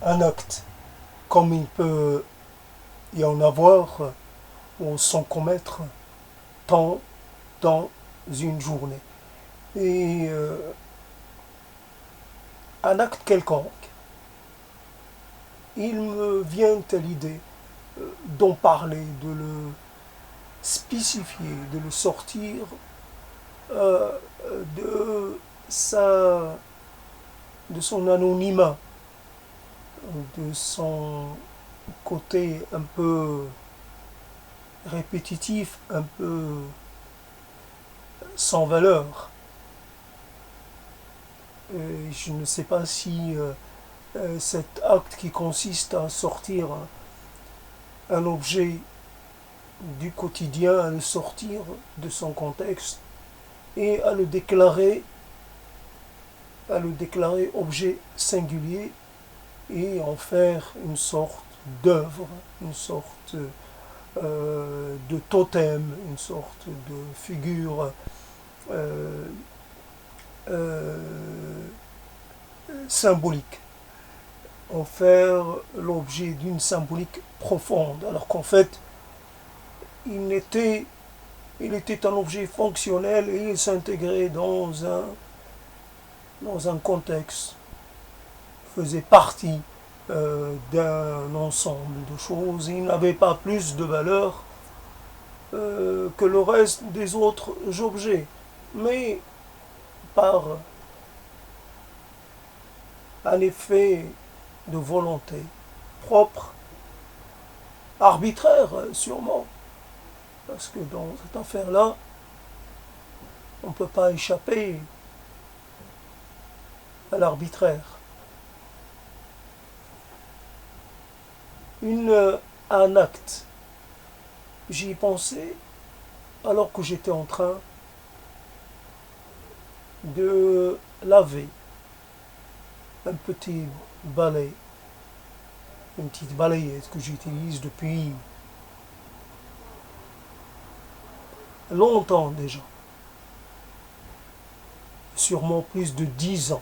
un acte, comme il peut y en avoir ou s'en commettre tant dans une journée. Et un acte quelconque, il me vient à l'idée d'en parler, de le spécifier, de le sortir euh, de, sa, de son anonymat, de son côté un peu répétitif, un peu sans valeur. Et je ne sais pas si cet acte qui consiste à sortir un objet du quotidien, à le sortir de son contexte et à le déclarer objet singulier et en faire une sorte d'œuvre, une sorte de totem, une sorte de figure euh, euh, symbolique, en faire l'objet d'une symbolique profonde, alors qu'en fait, il était, il était un objet fonctionnel et il s'intégrait dans un contexte, faisait partie d'un ensemble de choses. Il n'avait pas plus de valeur que le reste des autres objets. Mais par un effet de volonté propre, arbitraire sûrement, parce que dans cette affaire-là, on ne peut pas échapper à l'arbitraire. Un acte, j'y ai pensé alors que j'étais en train de laver un petit balai, une petite balayette que j'utilise depuis longtemps déjà, sûrement plus de 10 ans.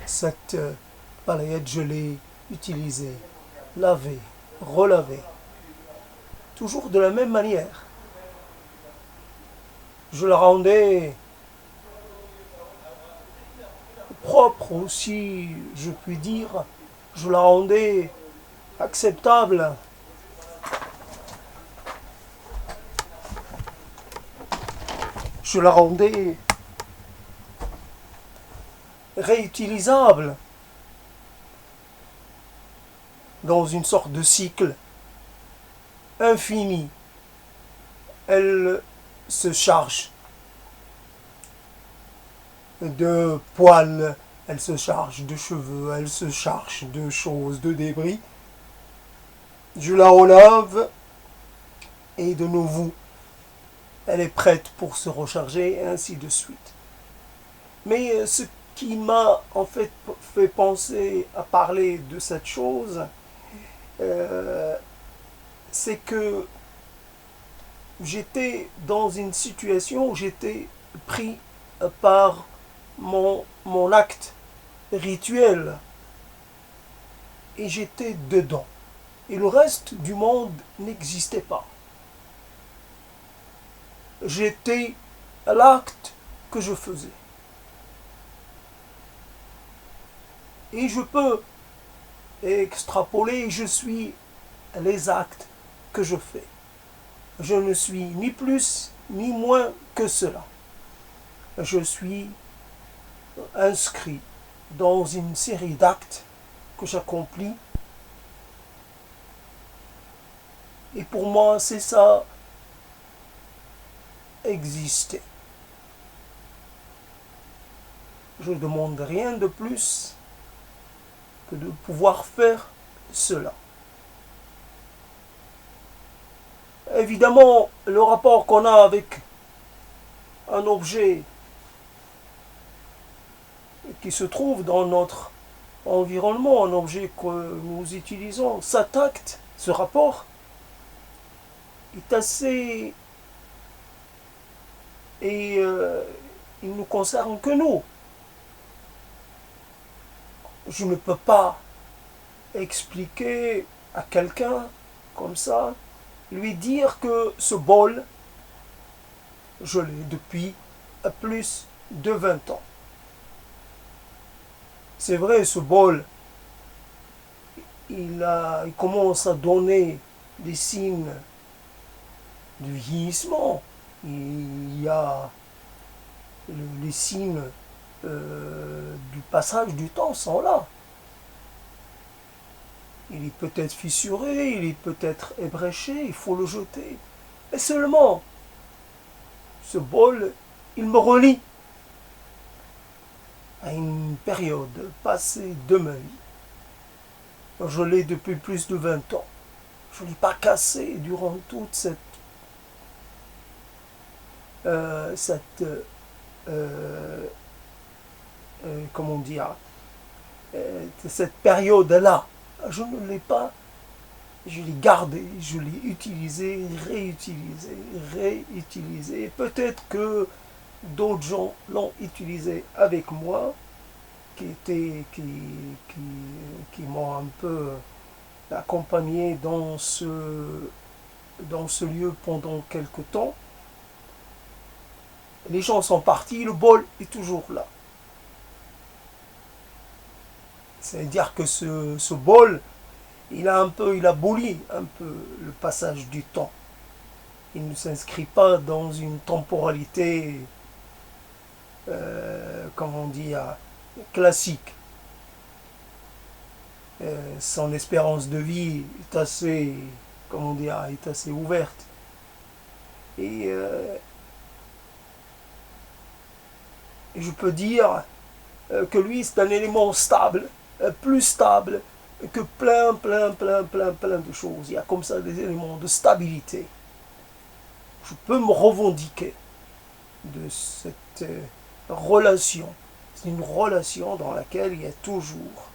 Cette balayette, je l'ai utilisée, lavée, relavée, toujours de la même manière. Je la rendais propre aussi, je puis dire, je la rendais acceptable, je la rendais réutilisable dans une sorte de cycle infini. Elle se charge de poils, elle se charge de cheveux, elle se charge de choses, de débris. Je la relave et de nouveau, elle est prête pour se recharger et ainsi de suite. Mais ce qui m'a en fait penser à parler de cette chose, euh, c'est que j'étais dans une situation où j'étais pris par mon acte rituel et j'étais dedans. Et le reste du monde n'existait pas. J'étais à l'acte que je faisais. Et je peux extrapoler, je suis les actes que je fais. Je ne suis ni plus ni moins que cela. Je suis inscrit dans une série d'actes que j'accomplis. Et pour moi, c'est ça, exister. Je ne demande rien de plus que de pouvoir faire cela. Évidemment, le rapport qu'on a avec un objet qui se trouve dans notre environnement, un objet que nous utilisons, cet acte, ce rapport, est assez... et il ne nous concerne que nous. je ne peux pas expliquer à quelqu'un comme ça, lui dire que ce bol, je l'ai depuis plus de 20 ans. C'est vrai, ce bol, il commence à donner des signes de vieillissement. Il y a les signes du passage du temps sont là. Il est peut-être fissuré, il est peut-être ébréché, il faut le jeter. Mais seulement, ce bol, il me relie à une période passée de ma vie. Je l'ai depuis plus de 20 ans. Je ne l'ai pas cassé durant toute comment dire, cette période-là. Je ne l'ai pas, je l'ai gardé, je l'ai utilisé, réutilisé. Peut-être que d'autres gens l'ont utilisé avec moi, qui m'ont un peu accompagné dans ce lieu pendant quelque temps. Les gens sont partis, le bol est toujours là. C'est-à-dire que ce bol, il a aboli un peu le passage du temps. Il ne s'inscrit pas dans une temporalité, comment dire, classique. Son espérance de vie est assez, comment dire, est assez ouverte. Et je peux dire que lui, c'est un élément stable, plus stable que plein de choses. Il y a comme ça des éléments de stabilité. Je peux me revendiquer de cette relation. C'est une relation dans laquelle il y a toujours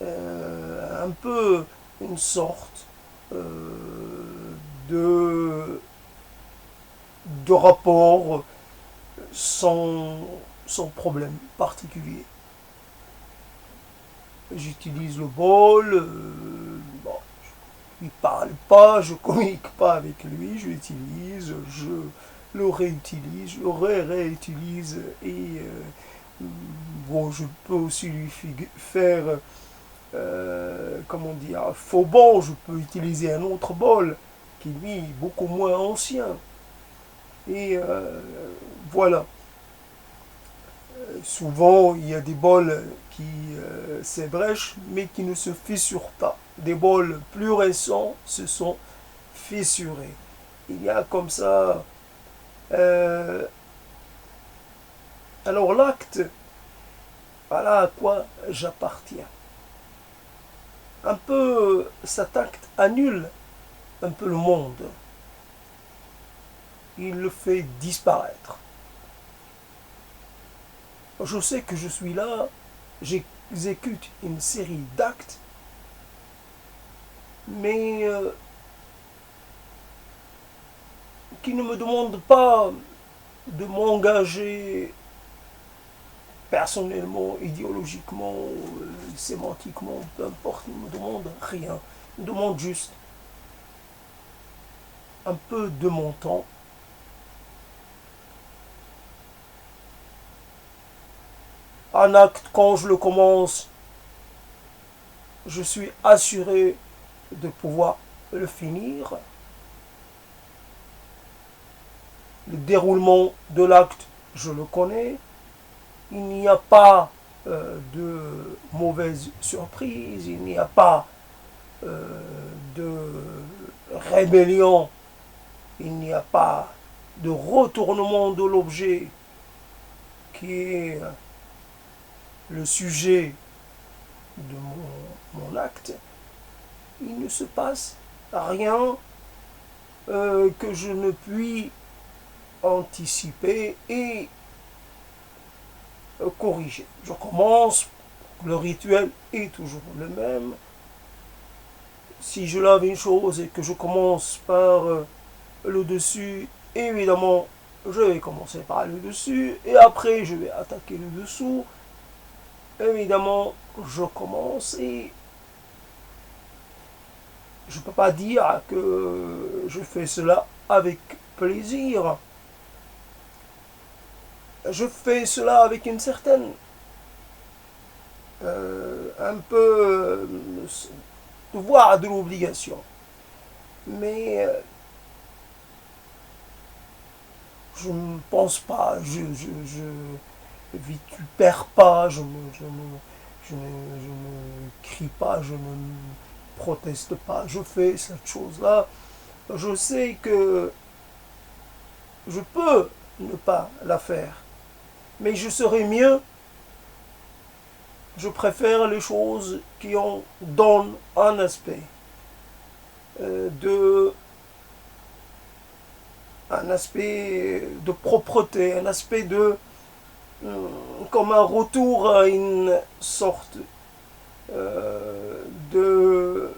un peu une sorte de rapport sans problème particulier. J'utilise le bol, bon, je ne parle pas, je ne communique pas avec lui, je l'utilise, je le réutilise, je le réutilise et bon, je peux aussi lui faire, comment dire, faux bon, je peux utiliser un autre bol qui lui est beaucoup moins ancien. Et voilà. Souvent, il y a des bols qui s'ébrèchent, mais qui ne se fissurent pas. Des bols plus récents se sont fissurés. Il y a comme ça... alors l'acte, voilà à quoi j'appartiens. Un peu, cet acte annule un peu le monde. Il le fait disparaître. Je sais que je suis là, j'exécute une série d'actes, mais qui ne me demandent pas de m'engager personnellement, idéologiquement, sémantiquement, peu importe, ils ne me demandent rien. Ils me demandent juste un peu de mon temps. Un acte, quand je le commence, je suis assuré de pouvoir le finir. Le déroulement de l'acte, je le connais. Il n'y a pas de mauvaise surprise, il n'y a pas de rébellion, il n'y a pas de retournement de l'objet qui est le sujet de mon acte. Il ne se passe rien que je ne puis anticiper et corriger. Je commence, le rituel est toujours le même. Si je lave une chose et que je commence par le dessus, évidemment, je vais commencer par le dessus et après je vais attaquer le dessous. évidemment, je commence et je ne peux pas dire que je fais cela avec plaisir. Je fais cela avec une certaine, un peu, voire de l'obligation. Mais je ne pense pas, je vitupère pas, je ne crie pas, je ne proteste pas, je fais cette chose-là. Je sais que je peux ne pas la faire, mais je serais mieux. Je préfère les choses qui en donnent un aspect de un aspect de propreté, un aspect de comme un retour à une sorte de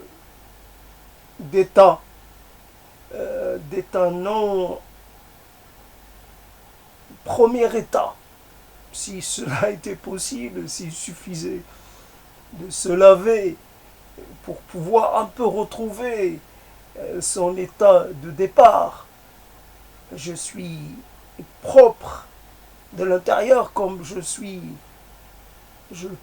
d'état d'état non premier état. Si cela était possible, s'il suffisait de se laver pour pouvoir un peu retrouver son état de départ, je suis propre de l'intérieur comme je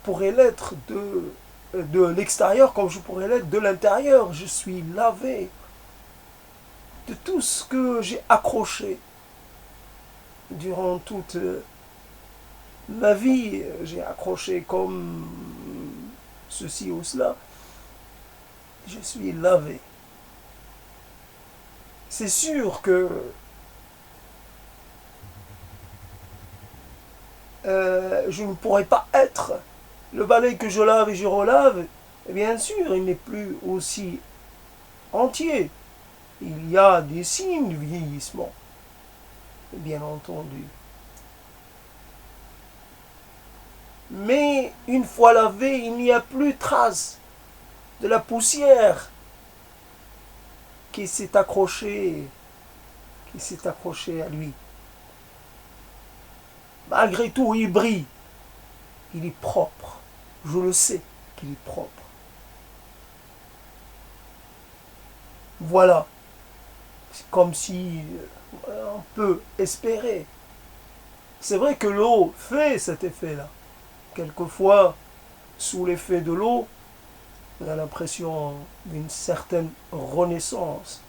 pourrais l'être de l'extérieur comme je pourrais l'être de l'intérieur. Je suis lavé de tout ce que j'ai accroché durant toute ma vie. J'ai accroché comme ceci ou cela. Je suis lavé. C'est sûr que je ne pourrais pas être le balai que je lave et je relave. Et bien sûr, il n'est plus aussi entier. Il y a des signes du vieillissement, bien entendu. Mais une fois lavé, il n'y a plus trace de la poussière qui s'est accrochée à lui. Malgré tout, il brille. Il est propre. Je le sais qu'il est propre. Voilà. C'est comme si on peut espérer. C'est vrai que l'eau fait cet effet-là. Quelquefois, sous l'effet de l'eau, on a l'impression d'une certaine renaissance.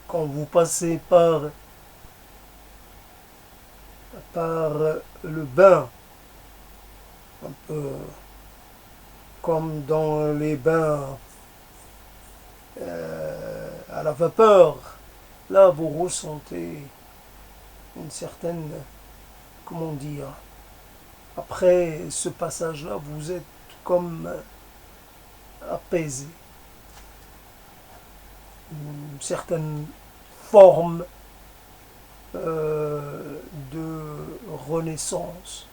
Quand vous passez par le bain, un peu comme dans les bains à la vapeur, là vous ressentez une certaine, comment dire, après ce passage-là, vous êtes comme apaisé, une certaine forme de renaissance.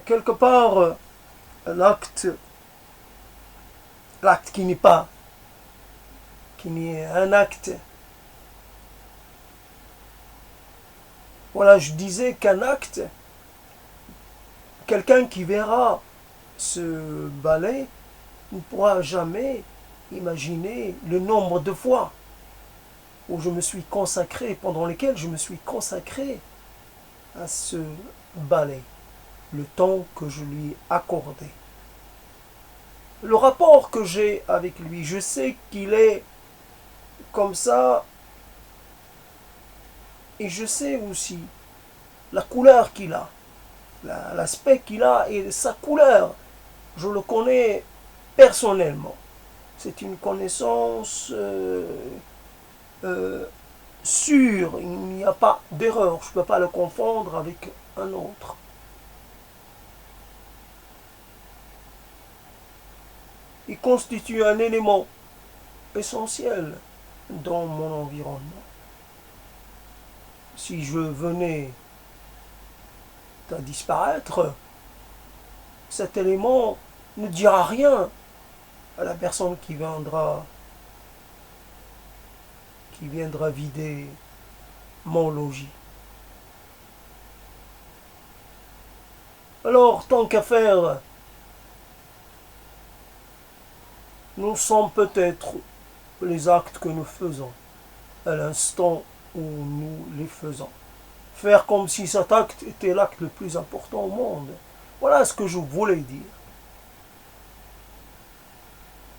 Quelque part, l'acte qui n'est un acte. Voilà, je disais qu'un acte, quelqu'un qui verra ce ballet ne pourra jamais imaginer le nombre de fois où je me suis consacré, pendant lesquelles je me suis consacré à ce ballet, le temps que je lui ai accordé. Le rapport que j'ai avec lui, je sais qu'il est comme ça, et je sais aussi la couleur qu'il a, l'aspect qu'il a et sa couleur. Je le connais personnellement. C'est une connaissance sûre, il n'y a pas d'erreur, je ne peux pas le confondre avec un autre. Il constitue un élément essentiel dans mon environnement. Si je venais à disparaître, cet élément ne dira rien à la personne qui viendra vider mon logis. Alors, tant qu'à faire, nous sommes peut-être les actes que nous faisons à l'instant où nous les faisons. Faire comme si cet acte était l'acte le plus important au monde. Voilà ce que je voulais dire.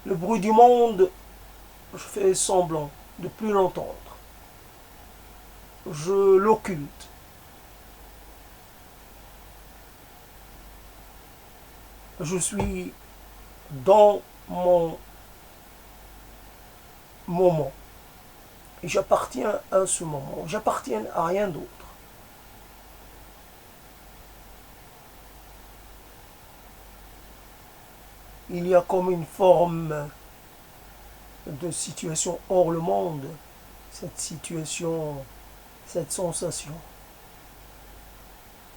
Le bruit du monde, je fais semblant de plus l'entendre. Je l'occulte. Je suis dans mon moment. Et j'appartiens à ce moment. J'appartiens à rien d'autre. Il y a comme une forme de situation hors le monde. Cette situation, cette sensation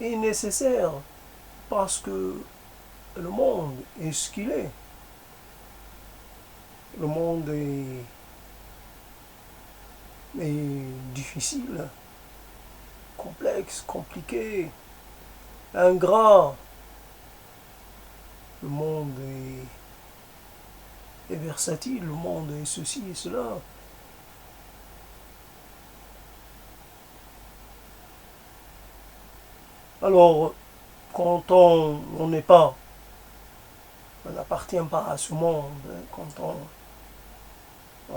est nécessaire parce que le monde est ce qu'il est. Le monde est difficile, complexe, compliqué, ingrat. Le monde est versatile, le monde est ceci et cela. Alors, quand on n'est pas, on n'appartient pas à ce monde, quand on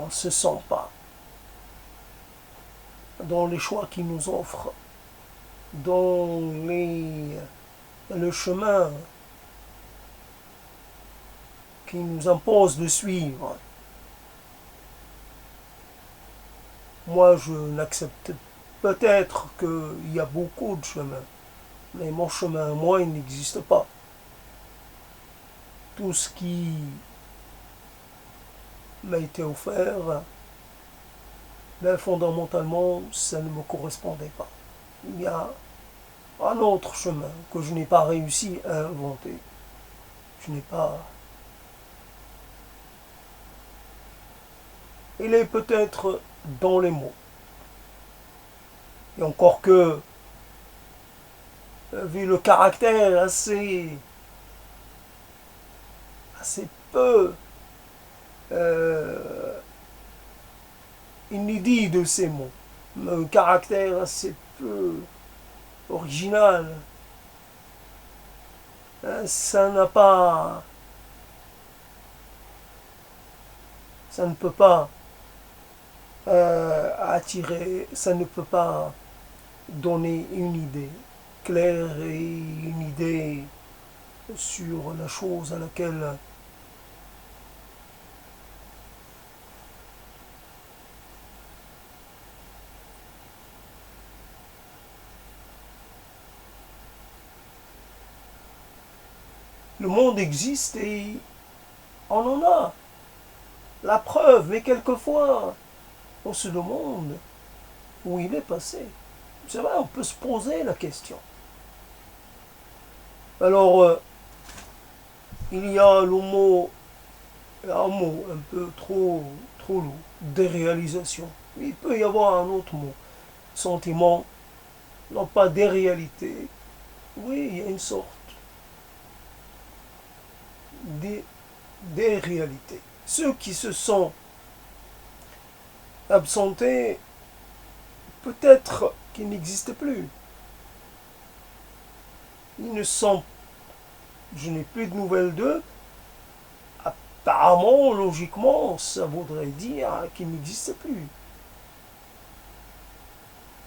ne se sent pas dans les choix qu'il nous offre, dans le chemin qui nous impose de suivre. Moi, je n'accepte peut-être qu'il y a beaucoup de chemins, mais mon chemin, moi, il n'existe pas. Tout ce qui m'a été offert, ben, fondamentalement, ça ne me correspondait pas. Il y a un autre chemin que je n'ai pas réussi à inventer. Je n'ai pas... Il est peut-être dans les mots. Et encore que, vu le caractère assez peu inédit de ces mots, un caractère assez peu original, ça n'a pas, ça ne peut pas attirer, ça ne peut pas donner une idée claire et une idée sur la chose à laquelle le monde existe et on en a la preuve, mais quelquefois on se demande où il est passé. C'est vrai, on peut se poser la question. Alors, il y a un mot un peu trop lourd, déréalisation. Il peut y avoir un autre mot, sentiment, non pas déréalité. Oui, il y a une sorte des réalités. Ceux qui se sont absentés, peut-être qu'ils n'existent plus. Ils ne sont, je n'ai plus de nouvelles d'eux. Apparemment, logiquement, ça voudrait dire qu'ils n'existent plus.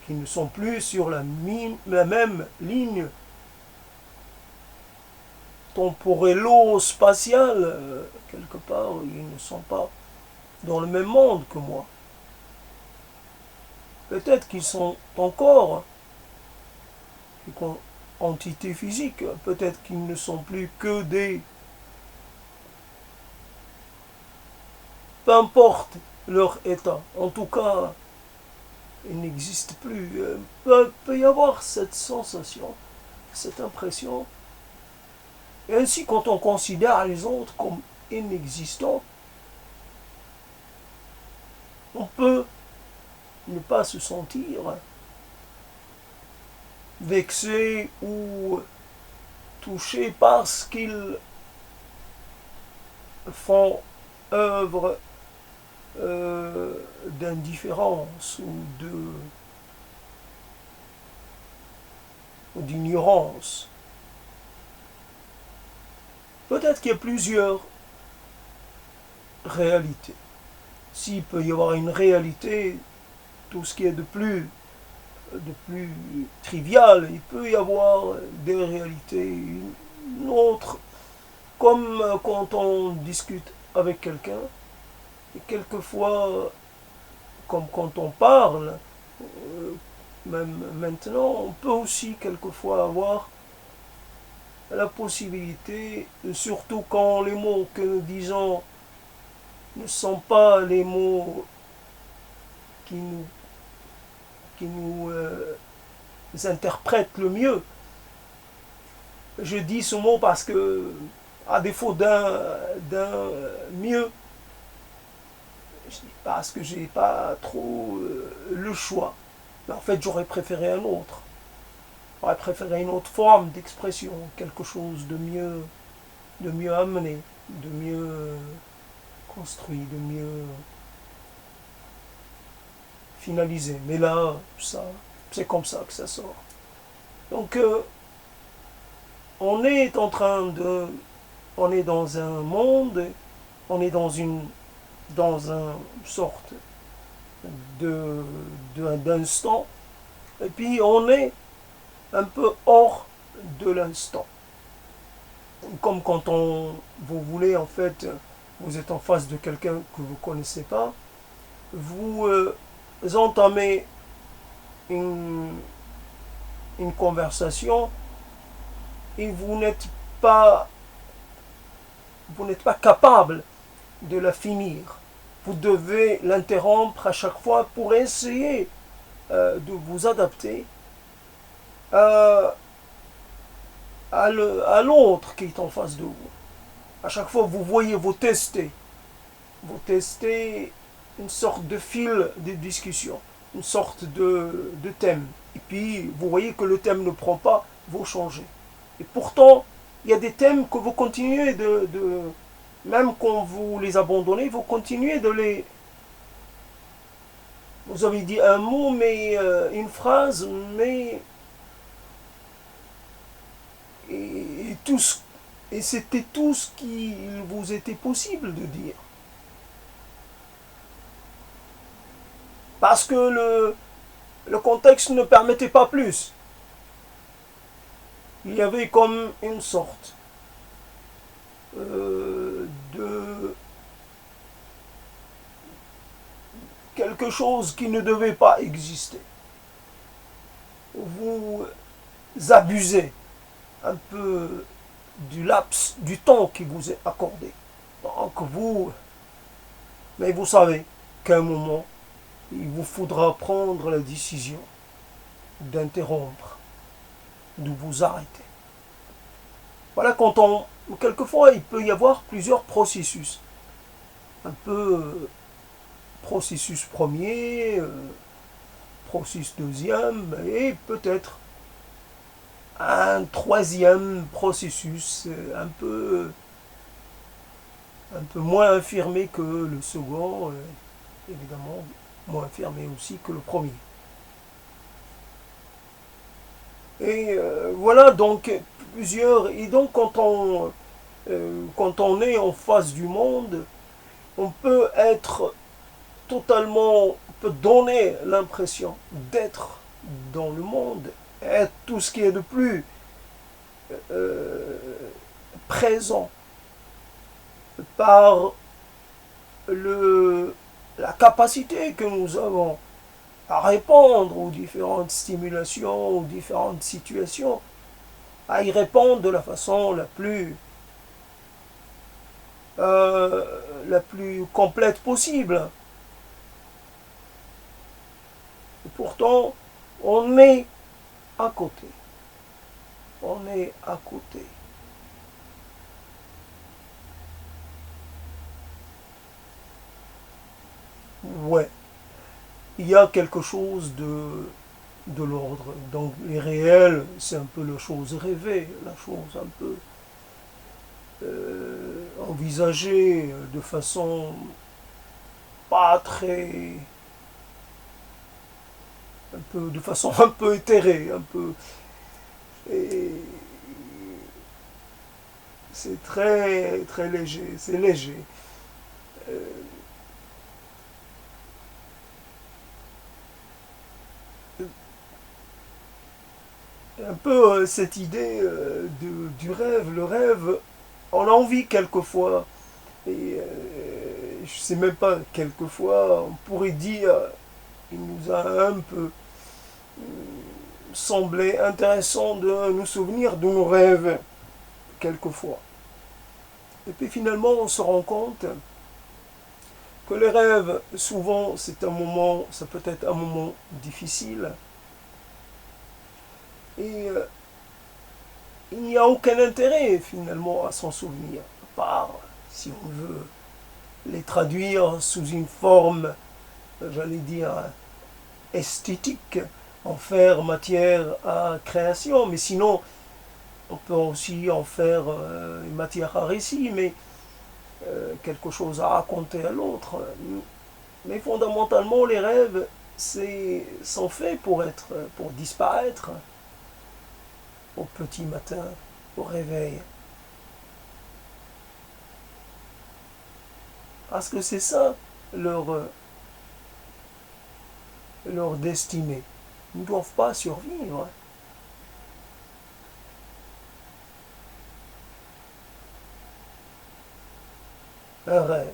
Qu'ils ne sont plus sur la même ligne temporello-spatiale. Quelque part, ils ne sont pas dans le même monde que moi. Peut-être qu'ils sont encore entités physiques. Peut-être qu'ils ne sont plus que des... Peu importe leur état. En tout cas, ils n'existent plus. Peut y avoir cette sensation, cette impression. Et ainsi, quand on considère les autres comme inexistants, on peut ne pas se sentir vexés ou touchés parce qu'ils font œuvre d'indifférence ou d'ignorance. Peut-être qu'il y a plusieurs réalités. S'il peut y avoir une réalité, tout ce qui est de plus trivial, il peut y avoir des réalités. Une autre, comme quand on discute avec quelqu'un, et quelquefois, comme quand on parle, même maintenant, on peut aussi quelquefois avoir la possibilité, surtout quand les mots que nous disons ne sont pas les mots qui nous interprètent le mieux. Je dis ce mot parce que, à défaut d'un mieux, parce que j'ai pas trop le choix. Mais en fait, j'aurais préféré un autre. J'aurais préféré une autre forme d'expression, quelque chose de mieux amené, de mieux construit, de mieux finalisé. Mais là, ça, c'est comme ça que ça sort. Donc, on est en train de, on est dans un monde, on est dans une sorte d'instant, et puis on est un peu hors de l'instant. Comme quand vous voulez, en fait, vous êtes en face de quelqu'un que vous ne connaissez pas, vous entamez une, une conversation et vous n'êtes pas capable de la finir. Vous devez l'interrompre à chaque fois pour essayer de vous adapter à l'autre qui est en face de vous. À chaque fois, vous testez une sorte de fil de discussion, une sorte de thème. Et puis, vous voyez que le thème ne prend pas, vous changez. Et pourtant, il y a des thèmes que vous continuez même quand vous les abandonnez, vous continuez de les... Vous avez dit un mot, mais une phrase, mais... Et c'était tout ce qu'il vous était possible de dire. Parce que le contexte ne permettait pas plus. Il y avait comme une sorte de quelque chose qui ne devait pas exister. Vous abusez un peu du laps du temps qui vous est accordé. Mais vous savez qu'à un moment, il vous faudra prendre la décision d'interrompre, de vous arrêter. Voilà, quelquefois, il peut y avoir plusieurs processus. Un peu processus premier, processus deuxième, et peut-être un troisième processus un peu moins affirmé que le second, évidemment moins affirmé aussi que le premier. Et voilà donc plusieurs. Et donc quand on est en face du monde, on peut être totalement, on peut donner l'impression d'être dans le monde, être tout ce qui est de plus présent par la capacité que nous avons à répondre aux différentes stimulations, aux différentes situations, à y répondre de la façon la plus complète possible. Et pourtant, on est à côté. On est à côté. Ouais. Il y a quelque chose de l'ordre. Donc les réels, c'est un peu la chose rêvée, la chose un peu envisagée de façon pas très, un peu, de façon un peu éthérée, un peu. Et c'est très, très léger, c'est léger. Euh, un peu cette idée du rêve. Le rêve, on a envie quelquefois, et je sais même pas, quelquefois, on pourrait dire, il nous a un peu semblé intéressant de nous souvenir de nos rêves, quelquefois. Et puis finalement, on se rend compte que les rêves, souvent, c'est un moment, ça peut être un moment difficile. Et il n'y a aucun intérêt finalement à s'en souvenir, à part si on veut les traduire sous une forme, j'allais dire, esthétique, en faire matière à création. Mais sinon, on peut aussi en faire une matière à récit, mais quelque chose à raconter à l'autre. Mais fondamentalement, les rêves sont faits pour disparaître au petit matin, au réveil. Parce que c'est ça leur destinée. Ils ne doivent pas survivre. Un rêve.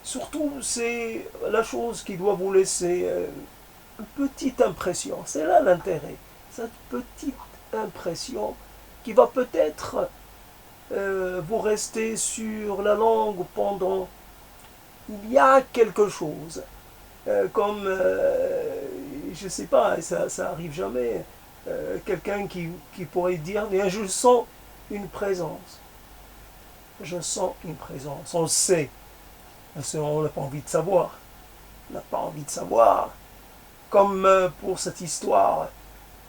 Surtout, c'est la chose qui doit vous laisser une petite impression. C'est là l'intérêt. Cette petite impression qui va peut-être vous rester sur la langue pendant... Il y a quelque chose. Comme, je sais pas, ça arrive jamais, quelqu'un qui pourrait dire, bien, je sens une présence. Je sens une présence. On le sait. On n'a pas envie de savoir. On n'a pas envie de savoir. Comme pour cette histoire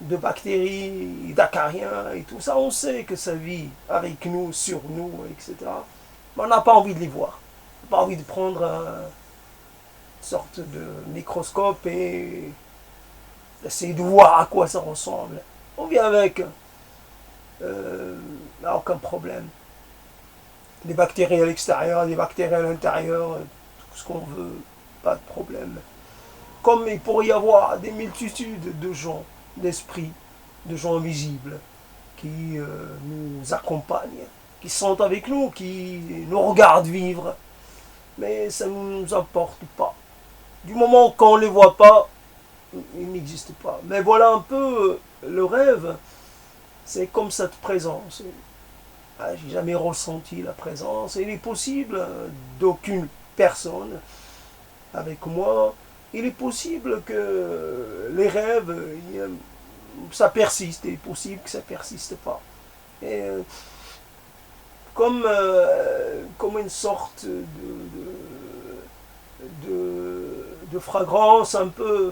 de bactéries, d'acariens et tout ça, on sait que ça vit avec nous, sur nous, etc. Mais on n'a pas envie de les voir. On n'a pas envie de prendre une sorte de microscope et essayer de voir à quoi ça ressemble. On vit avec, aucun problème. Des bactéries à l'extérieur, des bactéries à l'intérieur, tout ce qu'on veut, pas de problème. Comme il pourrait y avoir des multitudes de gens, d'esprits, de gens invisibles, qui nous accompagnent, qui sont avec nous, qui nous regardent vivre. Mais ça ne nous importe pas. Du moment qu'on ne les voit pas, ils n'existent pas. Mais voilà un peu le rêve, c'est comme cette présence. Ah, j'ai jamais ressenti la présence. Il est possible d'aucune personne avec moi. Il est possible que les rêves, ça persiste. Il est possible que ça persiste pas. Et comme une sorte de fragrance, un peu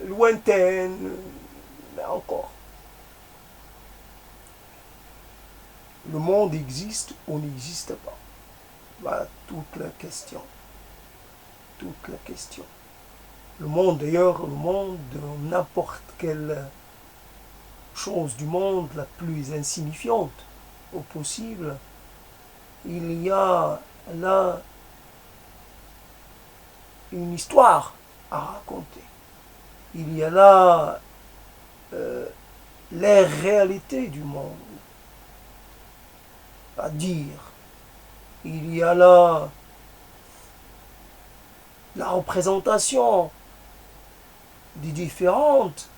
lointaine, mais encore. Le monde existe ou n'existe pas. Voilà toute la question. Toute la question. Le monde, d'ailleurs, le monde de n'importe quelle chose du monde la plus insignifiante au possible, il y a là une histoire à raconter. Il y a là les réalités du monde à dire. Il y a là la représentation des différentes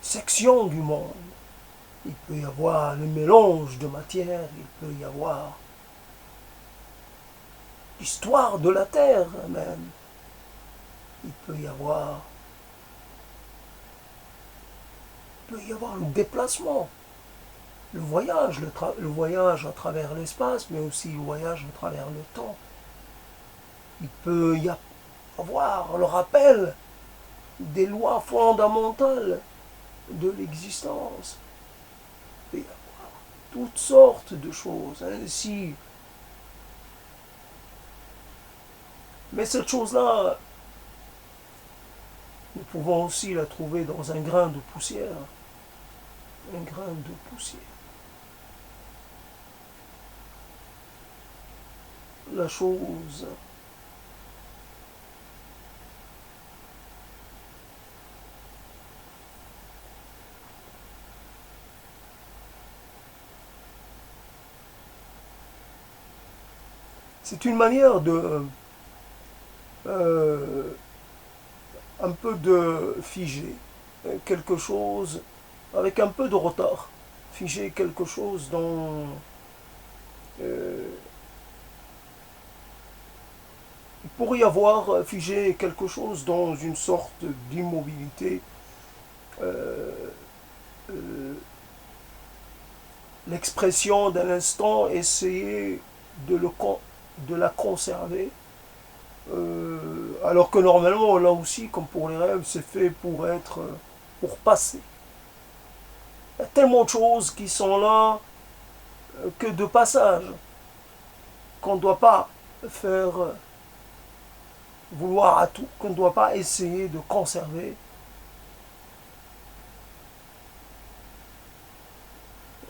sections du monde. Il peut y avoir le mélange de matière, il peut y avoir l'histoire de la Terre même. Il peut y avoir le déplacement le voyage à travers l'espace, mais aussi le voyage à travers le temps. Il peut y avoir le rappel des lois fondamentales de l'existence. Il peut y avoir toutes sortes de choses ainsi. Mais cette chose-là, nous pouvons aussi la trouver dans un grain de poussière. Un grain de poussière. La chose c'est une manière de un peu de figer quelque chose avec un peu de retard. Figer quelque chose dans il pourrait y avoir figé quelque chose dans une sorte d'immobilité. Euh, euh, L'expression d'un instant, essayer de la conserver. Alors que normalement, là aussi, comme pour les rêves, c'est fait pour passer. Il y a tellement de choses qui sont là que de passage, qu'on ne doit pas faire vouloir à tout, qu'on ne doit pas essayer de conserver.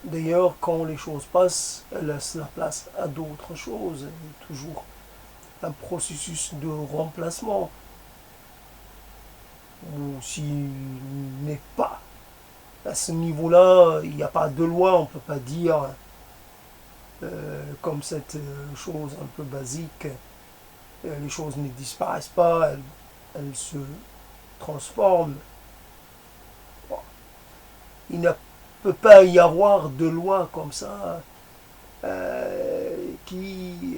D'ailleurs, quand les choses passent, elles laissent la place à d'autres choses. Il y a toujours un processus de remplacement. Ou s'il n'est pas à ce niveau-là, il n'y a pas de loi, on ne peut pas dire comme cette chose un peu basique, les choses ne disparaissent pas, elles se transforment. Bon. Il ne peut pas y avoir de loi comme ça qui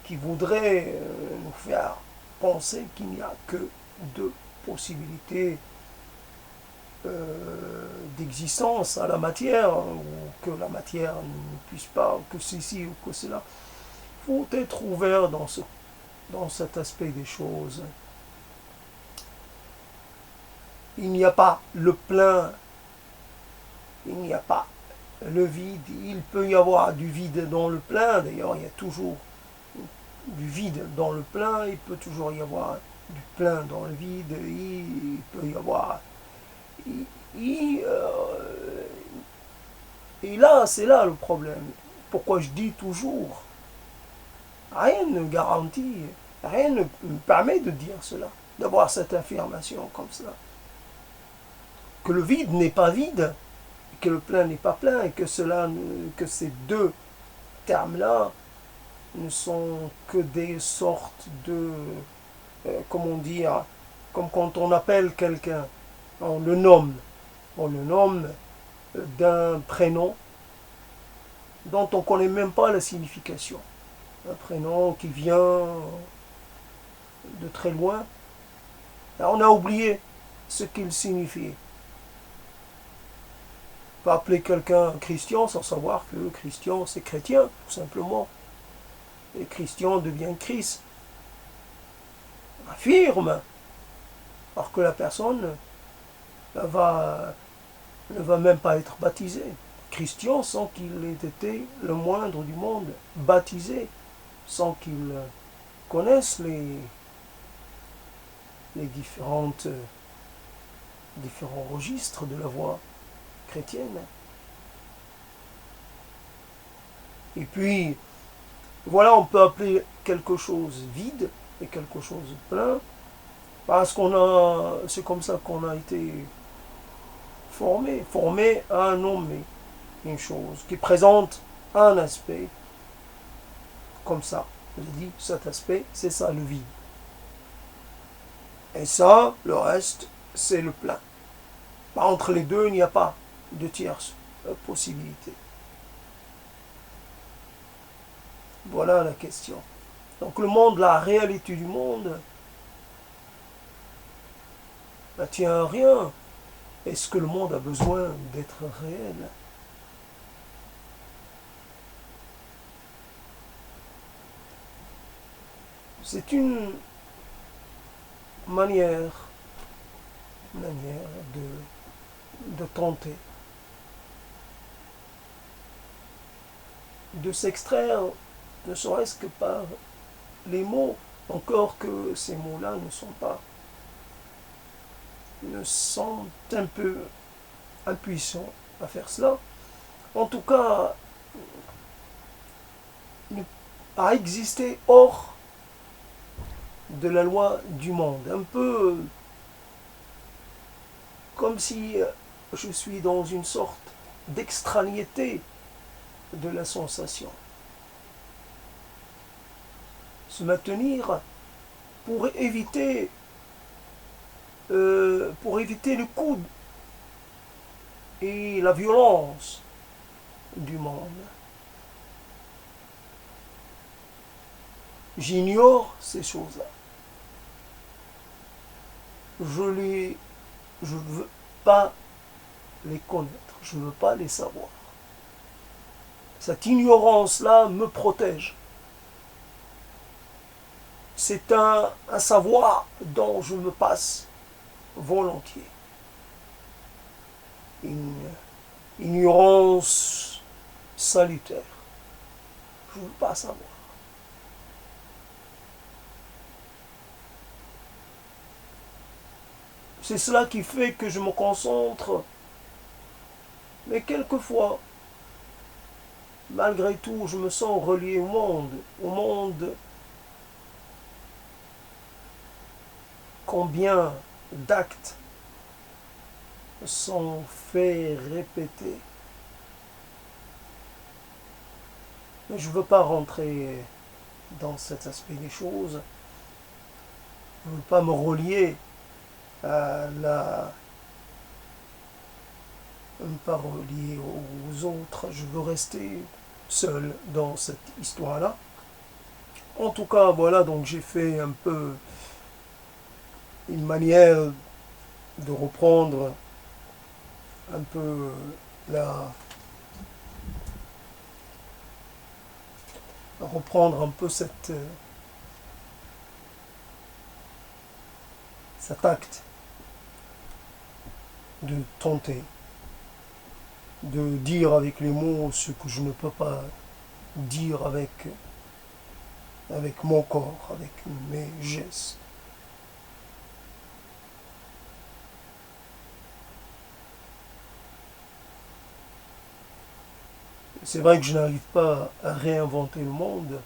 voudrait nous faire penser qu'il n'y a que deux possibilités d'existence à la matière, ou que la matière ne puisse pas, que ceci ou que cela. Il faut être ouvert dans cet aspect des choses. Il n'y a pas le plein, il n'y a pas le vide. Il peut y avoir du vide dans le plein, d'ailleurs il y a toujours du vide dans le plein, il peut toujours y avoir du plein dans le vide, il peut y avoir... Et là, c'est là le problème. Pourquoi je dis toujours, rien ne garantit, rien ne me permet de dire cela, d'avoir cette affirmation comme cela. Que le vide n'est pas vide, que le plein n'est pas plein, et que ces deux termes-là ne sont que des sortes de, comment dire, comme quand on appelle quelqu'un, on le nomme d'un prénom dont on ne connaît même pas la signification. Un prénom qui vient de très loin. Alors on a oublié ce qu'il signifiait. On peut appeler quelqu'un Christian sans savoir que Christian c'est chrétien, tout simplement. Et Christian devient Christ. On affirme, alors que la personne ne va même pas être baptisée. Christian sans qu'il ait été le moindre du monde baptisé, sans qu'il connaisse les différents registres de la voie chrétienne. Et puis, voilà, on peut appeler quelque chose vide et quelque chose plein, parce c'est comme ça qu'on a été formé à nommer une chose qui présente un aspect comme ça. Je dis, cet aspect, c'est ça le vide. Et ça, le reste, c'est le plein. Entre les deux, il n'y a pas de tierce possibilité. Voilà la question. Donc le monde, la réalité du monde, ne tient à rien. Est-ce que le monde a besoin d'être réel? C'est une manière, manière de tenter de s'extraire, ne serait-ce que par les mots, encore que ces mots-là ne sont un peu impuissants à faire cela. En tout cas, à exister hors de la loi du monde. Un peu comme si je suis dans une sorte d'extranéité de la sensation. Se maintenir pour éviter le coup et la violence du monde. J'ignore ces choses-là. Je ne veux pas les connaître, je ne veux pas les savoir. Cette ignorance-là me protège. C'est un savoir dont je me passe volontiers. Une ignorance salutaire. Je ne veux pas savoir. C'est cela qui fait que je me concentre. Mais quelquefois, malgré tout, je me sens relié au monde. Au monde, combien d'actes sont faits répéter. Mais je ne veux pas rentrer dans cet aspect des choses. Je ne veux pas me relier à pas relier aux autres. Je veux rester seul dans cette histoire-là. En tout cas, voilà, donc j'ai fait un peu une manière de reprendre un peu cet acte de tenter de dire avec les mots ce que je ne peux pas dire avec mon corps, avec mes gestes. C'est vrai que je n'arrive pas à réinventer le monde.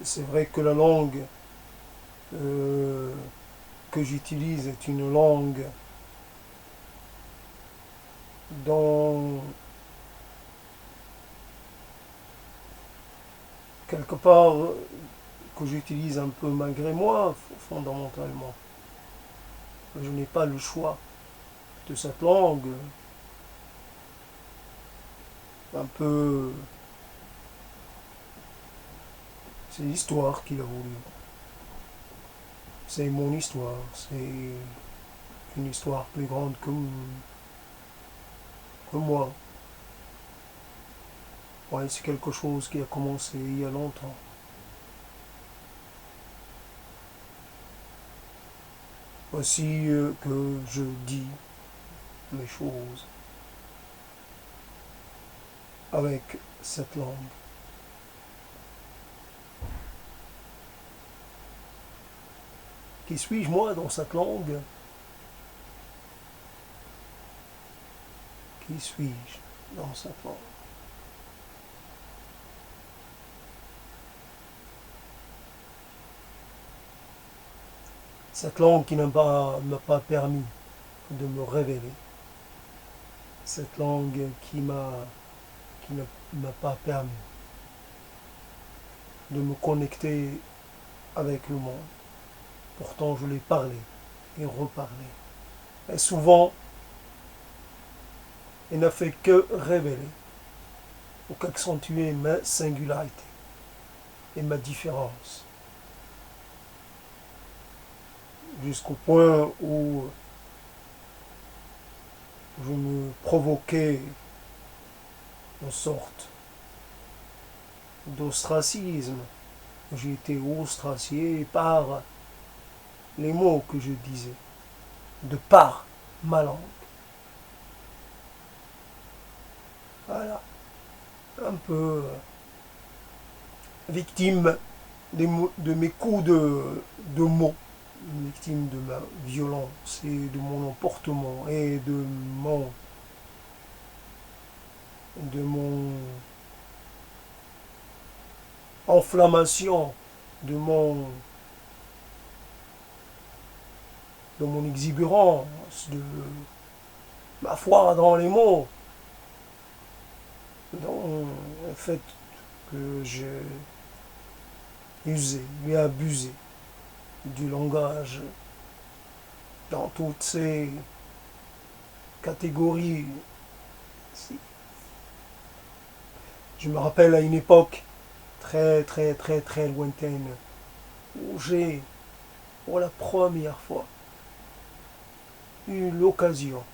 C'est vrai que la langue que j'utilise est une langue dont quelque part que j'utilise un peu malgré moi, fondamentalement. Je n'ai pas le choix de cette langue. Un peu, c'est l'histoire qu'il a voulu. C'est mon histoire, c'est une histoire plus grande que moi. Ouais, c'est quelque chose qui a commencé il y a longtemps. Aussi que je dis mes choses avec cette langue. Qui suis-je moi dans cette langue? Qui suis-je dans cette langue? Cette langue qui ne m'a pas permis de me révéler. Cette langue qui ne m'a pas permis de me connecter avec le monde. Pourtant, je l'ai parlé et reparlé. Et souvent, elle n'a fait que révéler ou qu'accentuer ma singularité et ma différence. Jusqu'au point où je me provoquais une sorte d'ostracisme. J'ai été ostracié par les mots que je disais, de par ma langue. Voilà, un peu victime de mes coups de mots, victime de ma violence et de mon emportement et de mon enflammation, de mon exubérance, de ma foi dans les mots, dans le fait que j'ai usé et abusé du langage dans toutes ces catégories. Je me rappelle à une époque très très très très lointaine où j'ai pour la première fois eu l'occasion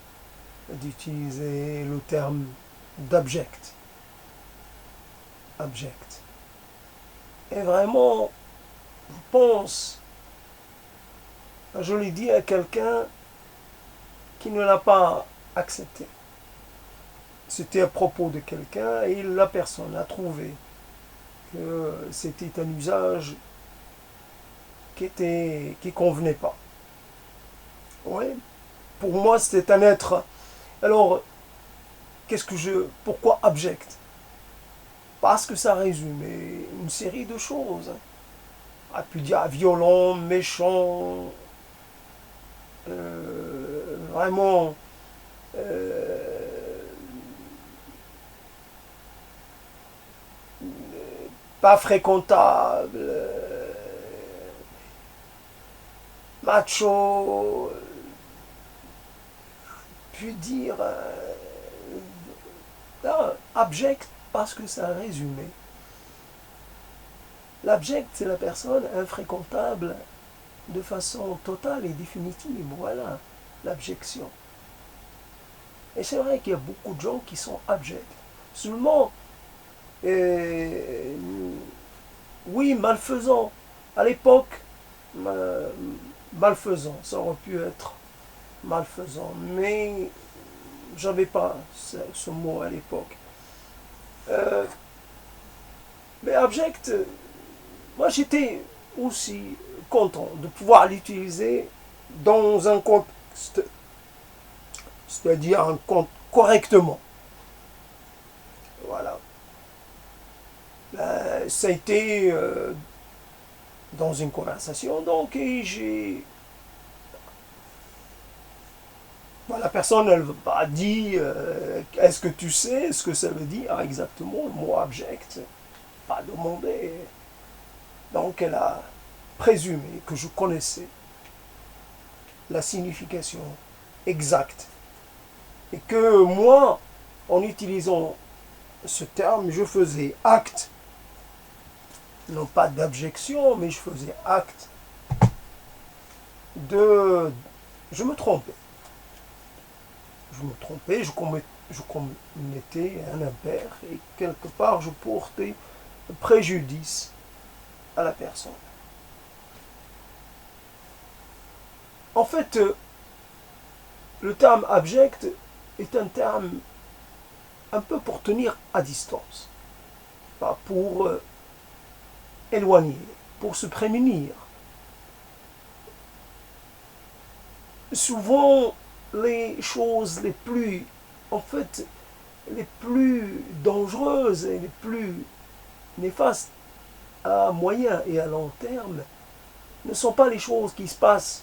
d'utiliser le terme d'abject. Abject. Et vraiment, je pense, je l'ai dit à quelqu'un qui ne l'a pas accepté. C'était à propos de quelqu'un et la personne a trouvé que c'était un usage qui convenait pas. Oui, pour moi c'était un être. Alors, pourquoi abject? Parce que ça résume une série de choses. On a pu dire violent, méchant, vraiment pas fréquentable, macho, puis dire abject parce que ça résumé. L'abject, c'est la personne infréquentable de façon totale et définitive. Voilà l'abjection. Et c'est vrai qu'il y a beaucoup de gens qui sont abjects. Seulement, oui, malfaisant. À l'époque, malfaisant, ça aurait pu être malfaisant, mais j'avais pas ce mot à l'époque. Mais abject, moi j'étais aussi content de pouvoir l'utiliser dans un contexte, c'est-à-dire un compte correctement. Voilà. Ça a été dans une conversation, donc j'ai. La personne, elle ne pas dit est-ce que tu sais ce que ça veut dire exactement le mot abject? Pas demandé. Donc elle a présumé que je connaissais la signification exacte. Et que moi, en utilisant ce terme, je faisais acte, non pas d'abjection, mais je faisais acte de. Je me trompais. Je commettais un impair et quelque part je portais préjudice à la personne. En fait, le terme abject est un terme un peu pour tenir à distance, pas pour éloigner, pour se prémunir. Souvent, les choses les plus dangereuses et les plus néfastes à moyen et à long terme ne sont pas les choses qui se passent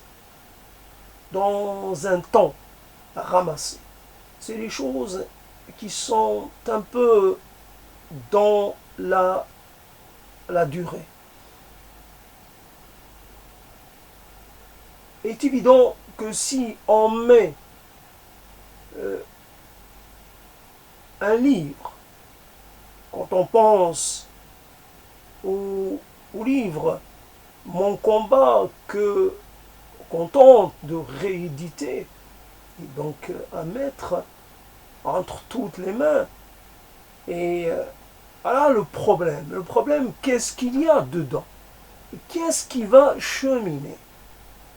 dans un temps ramassé. C'est les choses qui sont un peu dans la durée. Il est évident que si on met un livre, quand on pense au livre Mon combat qu'on tente de rééditer, et donc à mettre entre toutes les mains et Alors le problème, qu'est-ce qu'il y a dedans? Qu'est-ce qui va cheminer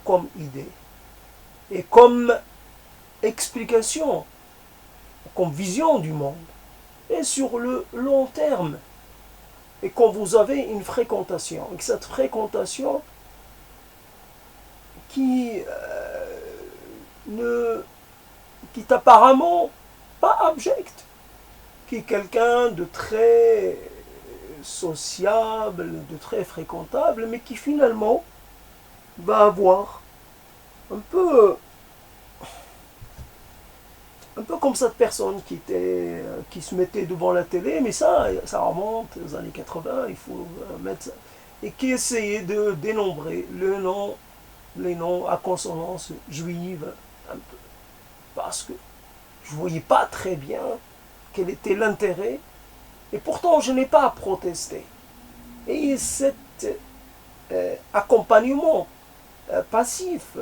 comme idée et comme explication, comme vision du monde? Et sur le long terme, et quand vous avez une fréquentation, et que cette fréquentation qui qui est apparemment pas abjecte, qui est quelqu'un de très sociable, de très fréquentable, mais qui finalement va avoir un peu comme cette personne qui se mettait devant la télé, mais ça remonte aux années 80, il faut mettre ça, et qui essayait de dénombrer les noms à consonance juive, un peu, parce que je ne voyais pas très bien quel était l'intérêt, et pourtant je n'ai pas protesté. Et cet accompagnement passif,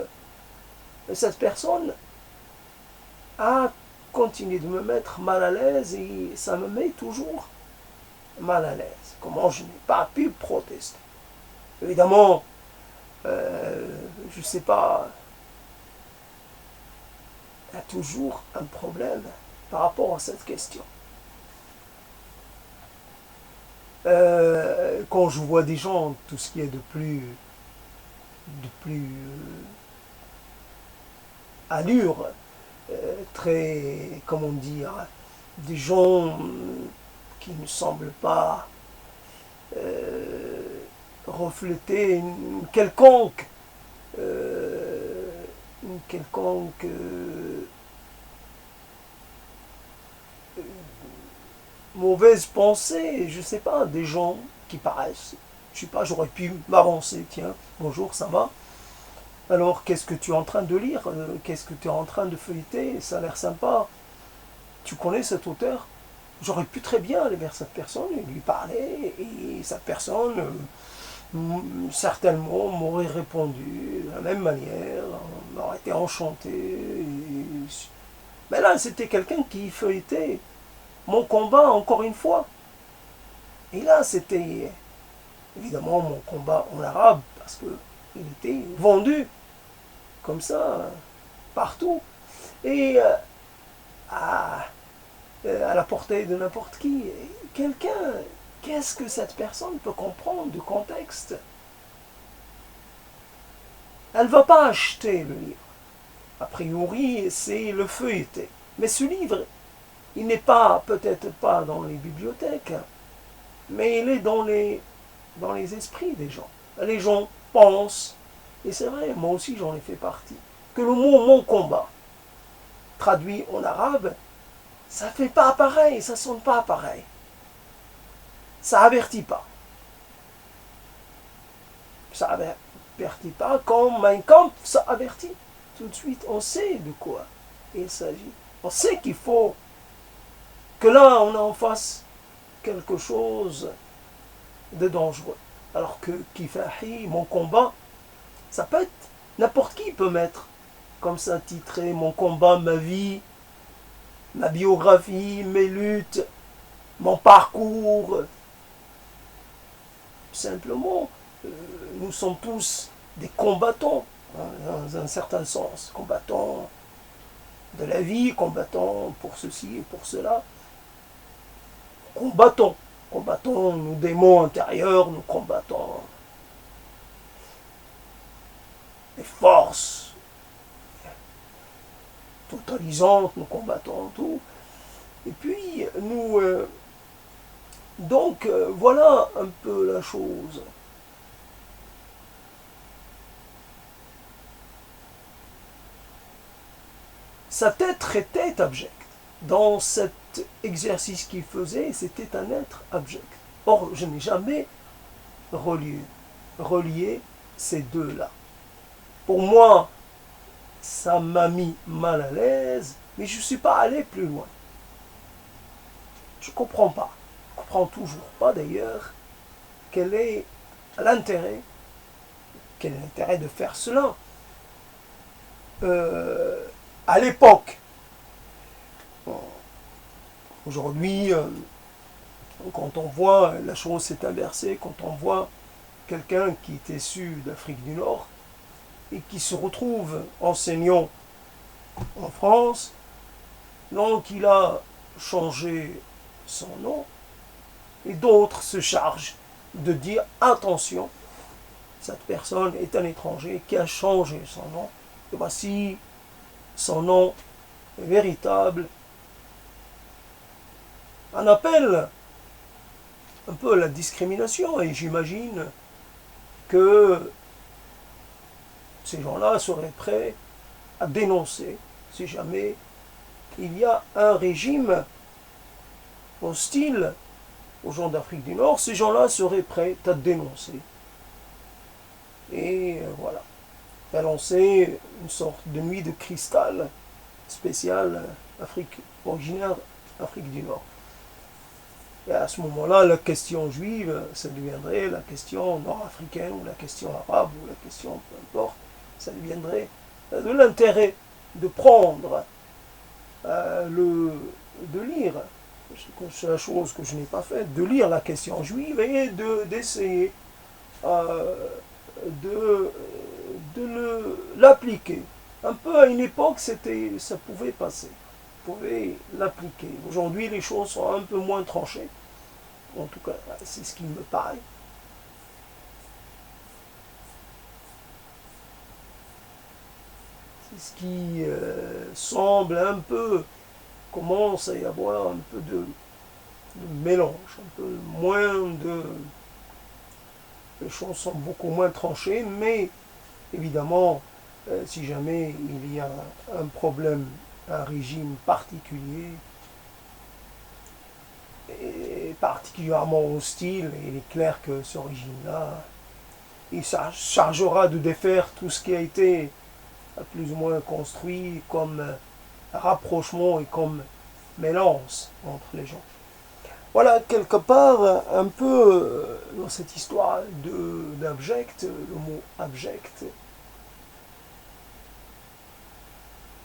cette personne a continué de me mettre mal à l'aise et ça me met toujours mal à l'aise. Comment je n'ai pas pu protester? Évidemment, je ne sais pas, il y a toujours un problème par rapport à cette question. Quand je vois des gens, tout ce qui est de plus allure, très, comment dire, des gens qui ne semblent pas refléter une quelconque mauvaise pensée, je sais pas, des gens qui paraissent, je sais pas, j'aurais pu m'avancer, tiens, bonjour, ça va? Alors, qu'est-ce que tu es en train de lire? Qu'est-ce que tu es en train de feuilleter? Ça a l'air sympa. Tu connais cet auteur? J'aurais pu très bien aller vers cette personne et lui parler, et cette personne, certainement, m'aurait répondu de la même manière, m'aurait été enchanté. Mais là, c'était quelqu'un qui feuilletait mon combat encore une fois. Et là, c'était évidemment mon combat en arabe, parce qu'il était vendu comme ça, partout, et à la portée de n'importe qui. Quelqu'un, qu'est-ce que cette personne peut comprendre du contexte? Elle ne va pas acheter le livre. A priori, c'est le feuilleté. Mais ce livre, il n'est pas, peut-être pas dans les bibliothèques, mais il est dans les esprits des gens. Les gens pensent, et c'est vrai, moi aussi j'en ai fait partie, que le mot mon combat, traduit en arabe, ça fait pas pareil, ça sonne pas pareil. Ça avertit pas. Ça avertit pas comme Mein Kampf, ça avertit. Tout de suite, on sait de quoi il s'agit. On sait qu'il faut que là, on en fasse quelque chose de dangereux. Alors que Kifahi, mon combat, ça peut être, n'importe qui peut mettre comme ça titré mon combat, ma vie, ma biographie, mes luttes, mon parcours. Simplement, nous sommes tous des combattants, hein, dans un certain sens, combattants de la vie, combattants pour ceci et pour cela. Combattons nos démons intérieurs, nous combattons les forces totalisantes, nous combattons tout. Et puis, nous... voilà un peu la chose. Cet être était abject. Dans cet exercice qu'il faisait, c'était un être abject. Or, je n'ai jamais relié ces deux-là. Pour moi, ça m'a mis mal à l'aise, mais je ne suis pas allé plus loin. Je ne comprends pas. Je ne comprends toujours pas d'ailleurs quel est l'intérêt de faire cela. À l'époque, aujourd'hui, Quand on voit, la chose s'est inversée, quand on voit quelqu'un qui est issu d'Afrique du Nord et qui se retrouve enseignant en France, donc il a changé son nom, et d'autres se chargent de dire attention, cette personne est un étranger qui a changé son nom, et voici son nom véritable. On appelle un peu la discrimination, et j'imagine que ces gens-là seraient prêts à dénoncer si jamais il y a un régime hostile aux gens d'Afrique du Nord, ces gens-là seraient prêts à dénoncer. Et voilà, à lancer une sorte de nuit de cristal spéciale Afrique originaire Afrique du Nord. Et à ce moment-là, la question juive, ça deviendrait la question nord-africaine, ou la question arabe, ou la question, peu importe, ça deviendrait de l'intérêt de prendre, de lire, c'est la chose que je n'ai pas faite, de lire la question juive et d'essayer de l'appliquer. Un peu à une époque, ça pouvait passer, on pouvait l'appliquer. Aujourd'hui, les choses sont un peu moins tranchées. En tout cas, c'est ce qui me paraît. C'est ce qui semble un peu, commence à y avoir un peu de mélange, un peu moins de... Les choses sont beaucoup moins tranchées, mais évidemment, si jamais il y a un problème, un régime particulier, et particulièrement hostile, il est clair que ce régime-là, il chargera de défaire tout ce qui a été plus ou moins construit comme rapprochement et comme mélange entre les gens. Voilà, quelque part, un peu dans cette histoire d'abject, le mot abject,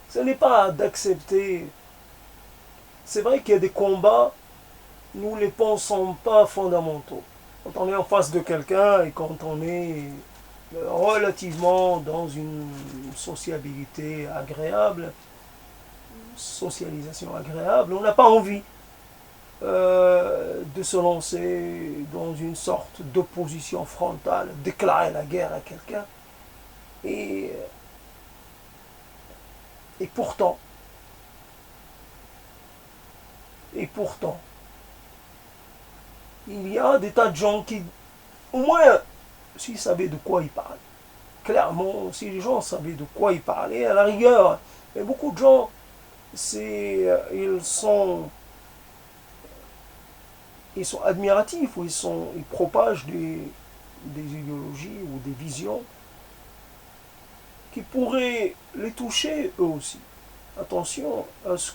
ce n'est pas d'accepter. C'est vrai qu'il y a des combats, nous ne les pensons pas fondamentaux. Quand on est en face de quelqu'un et quand on est relativement dans une sociabilité agréable, socialisation agréable, on n'a pas envie de se lancer dans une sorte d'opposition frontale, déclarer la guerre à quelqu'un. Et pourtant, il y a des tas de gens qui, au moins, s'ils savaient de quoi ils parlent, clairement, si les gens savaient de quoi ils parlaient, à la rigueur, mais beaucoup de gens, ils sont admiratifs, ou ils propagent des idéologies ou des visions qui pourraient les toucher eux aussi. Attention à ce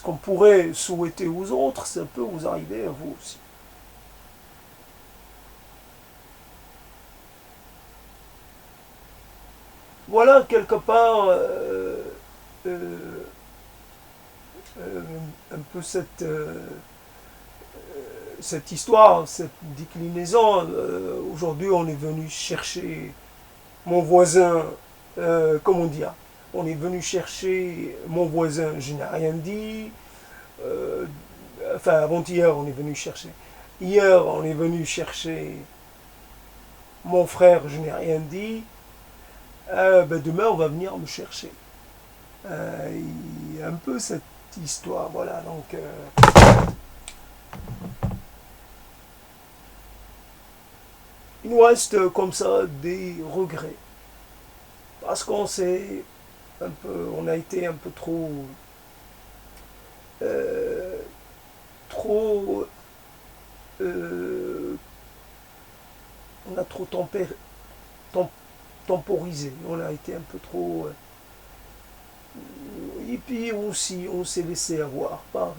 qu'on pourrait souhaiter aux autres, ça peut vous arriver à vous aussi. Voilà quelque part un peu cette histoire, cette déclinaison. Aujourd'hui, on est venu chercher mon voisin, comment dire, on est venu chercher mon voisin, je n'ai rien dit. Enfin, avant-hier, on est venu chercher. Hier, on est venu chercher mon frère, je n'ai rien dit. Demain, on va venir me chercher. Il y a un peu cette histoire, voilà. Donc, il nous reste comme ça des regrets. Parce qu'on on a été un peu trop on a trop temporisé, on a été un peu trop et puis aussi on s'est laissé avoir par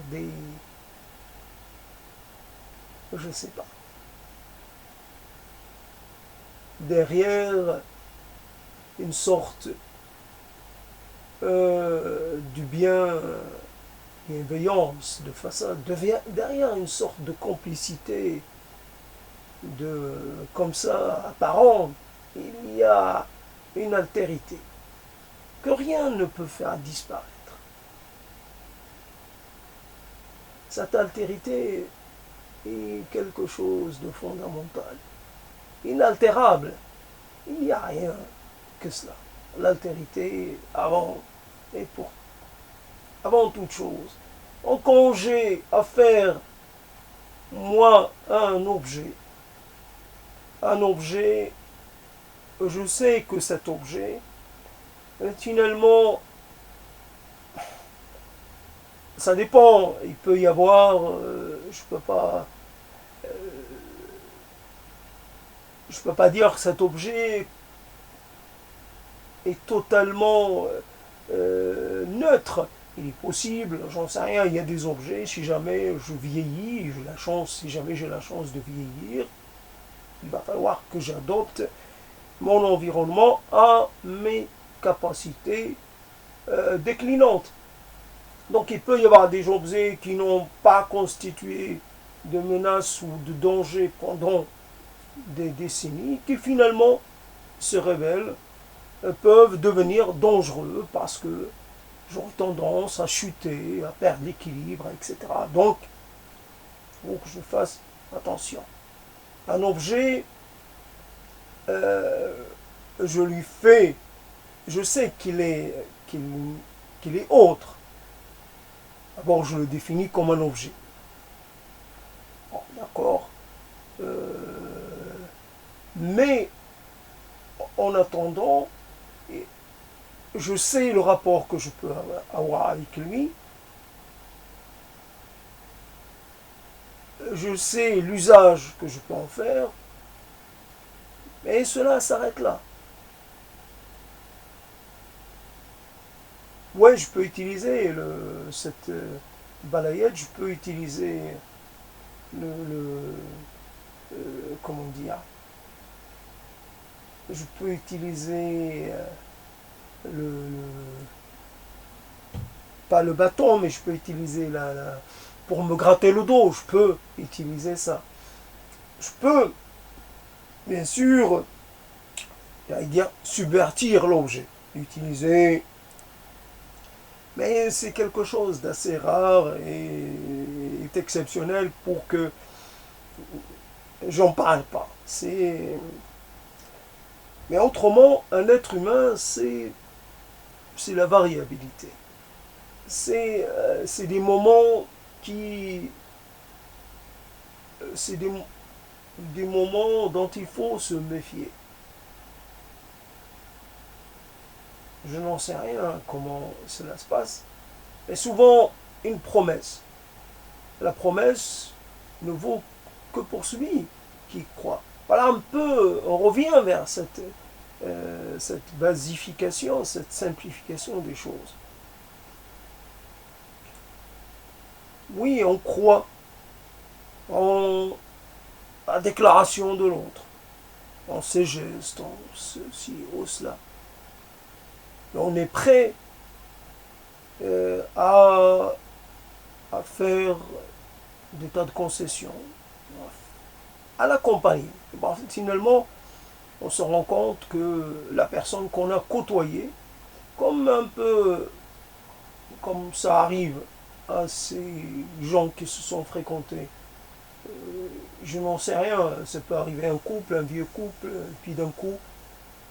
je sais pas, derrière une sorte du bien bienveillance, de façon, derrière une sorte de complicité, comme ça, apparente, il y a une altérité que rien ne peut faire disparaître. Cette altérité est quelque chose de fondamental, inaltérable. Il n'y a rien que cela. L'altérité avant toute chose. En congé à faire, moi, un objet, je sais que cet objet, finalement, ça dépend. Il peut y avoir, je peux pas dire que cet objet est totalement neutre. Il est possible, j'en sais rien, il y a des objets, si jamais je vieillis, si jamais j'ai la chance de vieillir, il va falloir que j'adopte mon environnement à mes capacités déclinantes. Donc il peut y avoir des objets qui n'ont pas constitué de menace ou de danger pendant des décennies, qui finalement se révèlent, peuvent devenir dangereux parce que ont tendance à chuter, à perdre l'équilibre, etc. Donc, il faut que je fasse attention. Un objet, je sais qu'il est autre. D'abord, je le définis comme un objet. Bon, d'accord. Mais, en attendant, je sais le rapport que je peux avoir avec lui. Je sais l'usage que je peux en faire. Et cela s'arrête là. Ouais, je peux utiliser cette balayette, je peux utiliser comment dire, je peux utiliser pas le bâton, mais je peux utiliser pour me gratter le dos, je peux utiliser ça. Je peux, bien sûr, dire, subvertir l'objet, utiliser, mais c'est quelque chose d'assez rare et exceptionnel pour que j'en parle pas. Mais autrement, un être humain, c'est la variabilité. C'est des moments c'est des moments dont il faut se méfier. Je n'en sais rien comment cela se passe. Mais souvent, une promesse. La promesse ne vaut que pour celui qui croit. Voilà un peu, on revient vers cette basification, cette simplification des choses. Oui, on croit en la déclaration de l'autre, en ses gestes, en ceci, en cela. Et on est prêt à faire des tas de concessions, à l'accompagner. Bon, finalement, on se rend compte que la personne qu'on a côtoyée, comme ça arrive à ces gens qui se sont fréquentés, je n'en sais rien, ça peut arriver à un vieux couple, et puis d'un coup,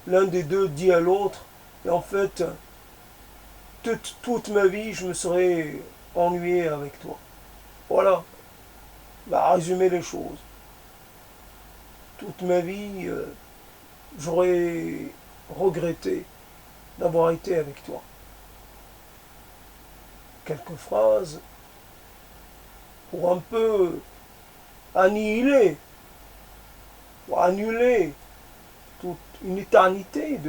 l'un des deux dit à l'autre, et en fait, toute ma vie, je me serais ennuyé avec toi. Voilà, bah, résumer les choses. Toute ma vie, j'aurais regretté d'avoir été avec toi. Quelques phrases pour un peu annihiler, pour annuler toute une éternité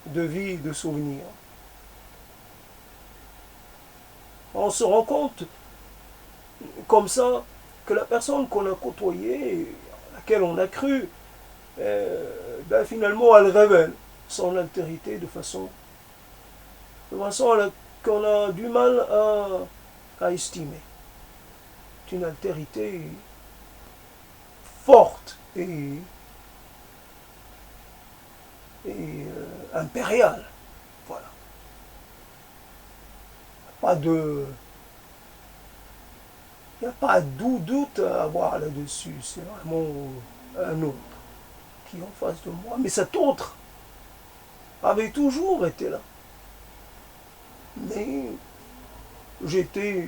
de vie, de souvenirs. On se rend compte comme ça que la personne qu'on a côtoyée, à laquelle on a cru, finalement elle révèle son altérité de façon qu'on a du mal à estimer. C'est une altérité forte et impériale. Voilà. Pas de... Il n'y a pas de doute à avoir là-dessus. C'est vraiment un autre qui est en face de moi. Mais cet autre avait toujours été là. Mais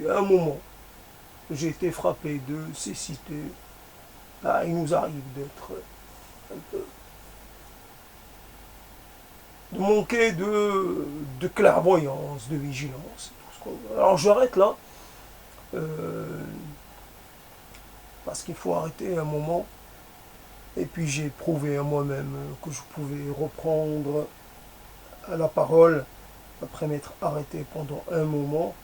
à un moment, j'ai été frappé de cécité. Là, il nous arrive d'être un peu... de manquer de clairvoyance, de vigilance. Alors j'arrête là. Parce qu'il faut arrêter un moment. Et puis j'ai prouvé à moi-même que je pouvais reprendre la parole après m'être arrêté pendant un moment.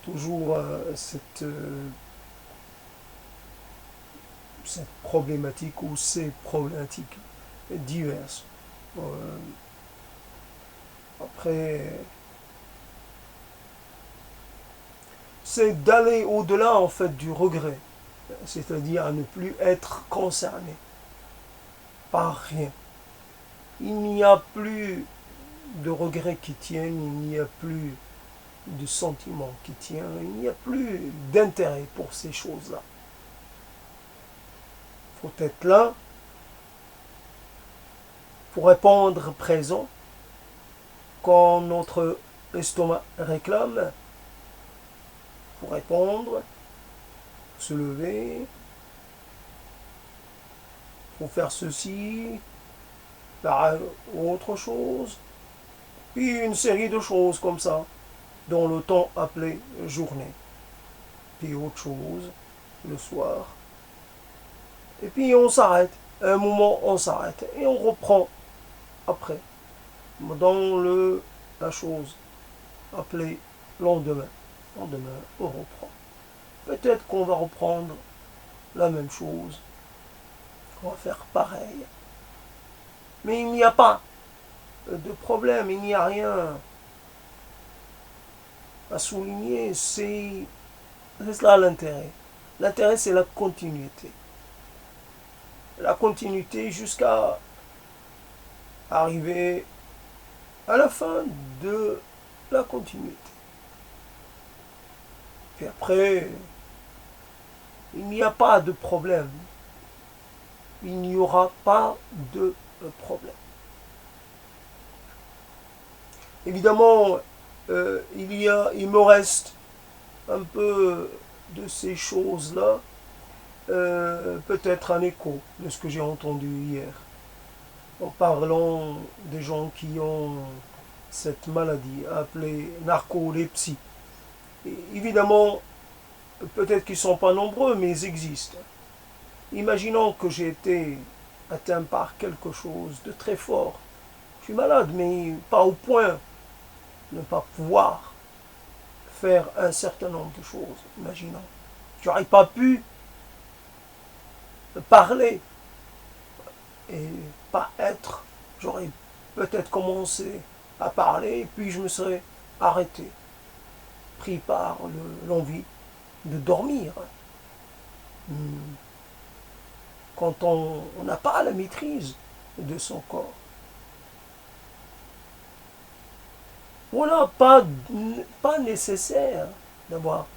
Toujours cette problématique ou ces problématiques diverses. Après, c'est d'aller au-delà en fait du regret, c'est-à-dire à ne plus être concerné par rien. Il n'y a plus de regrets qui tiennent, il n'y a plus de sentiments qui tiennent, il n'y a plus d'intérêt pour ces choses-là. Il faut être là pour répondre présent quand notre estomac réclame, pour répondre, se lever, pour faire ceci, faire autre chose, puis une série de choses comme ça, dans le temps appelé journée, puis autre chose, le soir, et puis on s'arrête, à un moment on s'arrête, et on reprend après, dans la chose appelée lendemain. Lendemain, on reprend. Peut-être qu'on va reprendre la même chose, on va faire pareil. Mais il n'y a pas de problème, il n'y a rien à souligner, c'est cela l'intérêt. L'intérêt, c'est la continuité. La continuité jusqu'à arriver à la fin de la continuité. Puis après, il n'y a pas de problème. Il n'y aura pas de problème. Évidemment, il me reste un peu de ces choses-là, peut-être un écho de ce que j'ai entendu hier, en parlant des gens qui ont cette maladie appelée narcolepsie. Et évidemment, peut-être qu'ils ne sont pas nombreux, mais ils existent. Imaginons que j'ai été atteint par quelque chose de très fort. Je suis malade, mais pas au point de ne pas pouvoir faire un certain nombre de choses. Imaginons. Je n'aurais pas pu parler et pas être. J'aurais peut-être commencé à parler, puis je me serais arrêté, pris par l'envie de dormir. Quand on n'a pas la maîtrise de son corps. Voilà, pas nécessaire d'avoir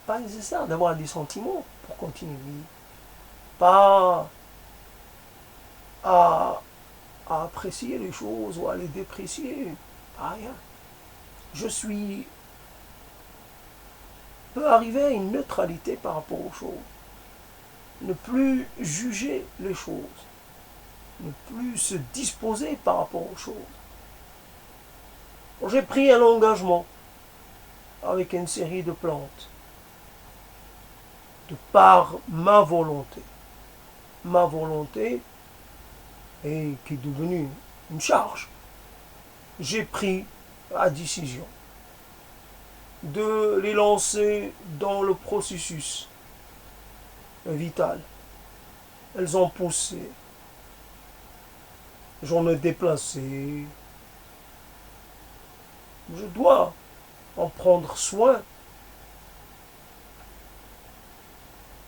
pas nécessaire d'avoir des sentiments pour continuer. Pas à apprécier les choses ou à les déprécier. Pas rien. Peut arriver à une neutralité par rapport aux choses. Ne plus juger les choses. Ne plus se disposer par rapport aux choses. J'ai pris un engagement avec une série de plantes de par ma volonté. Ma volonté et qui est devenue une charge. J'ai pris la décision de les lancer dans le processus vital. Elles ont poussé. j'en ai déplacé. Je dois en prendre soin.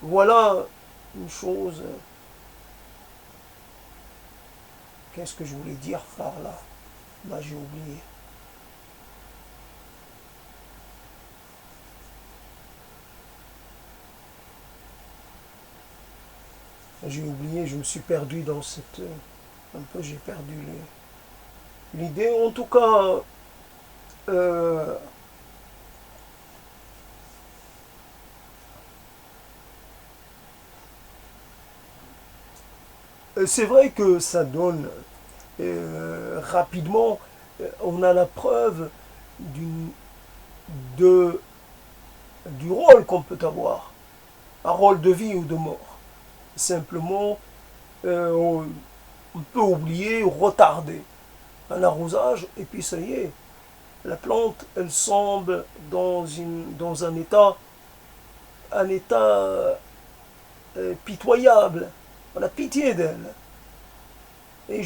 Voilà une chose. Qu'est-ce que je voulais dire par là? Bah, j'ai oublié. J'ai oublié, je me suis perdu dans cette... Un peu, j'ai perdu l'idée. En tout cas, euh, c'est vrai que ça donne rapidement, on a la preuve d'une- de, du rôle qu'on peut avoir, un rôle de vie ou de mort. Simplement, on peut oublier ou retarder un arrosage et puis ça y est, la plante, elle semble dans un état pitoyable. On a pitié d'elle. Et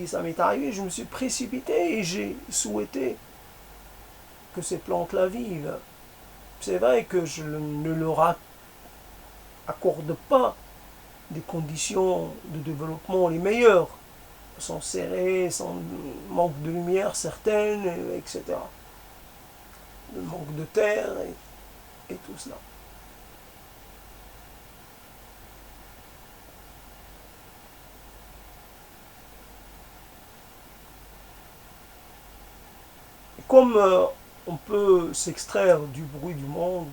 ça m'est arrivé, je me suis précipité et j'ai souhaité que ces plantes-là vivent. C'est vrai que je ne leur accorde pas des conditions de développement les meilleures, sans serrées, sans manque de lumière certaine, etc. Le manque de terre et tout cela. Et comme on peut s'extraire du bruit du monde,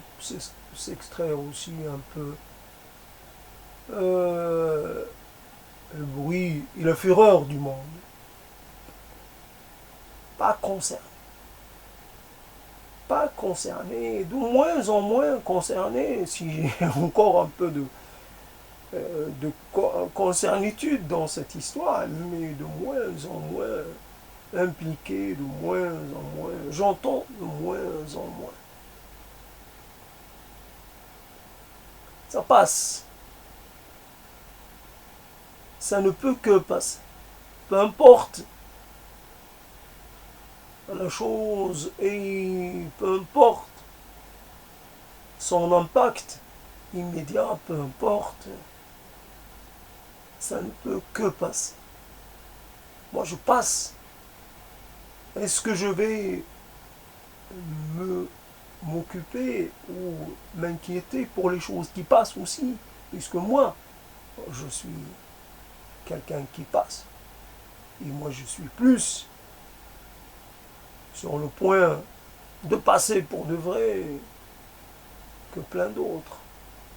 s'extraire aussi un peu euh, le bruit et la fureur du monde, pas concerné. Pas concerné, de moins en moins concerné, si j'ai encore un peu de concernitude dans cette histoire, mais de moins en moins impliqué, de moins en moins, j'entends de moins en moins. Ça passe, ça ne peut que passer. Peu importe la chose et peu importe son impact immédiat, peu importe, ça ne peut que passer. Moi je passe. Est-ce que je vais me m'occuper ou m'inquiéter pour les choses qui passent aussi, puisque moi, je suis quelqu'un qui passe. Et moi, je suis plus sur le point de passer pour de vrai que plein d'autres,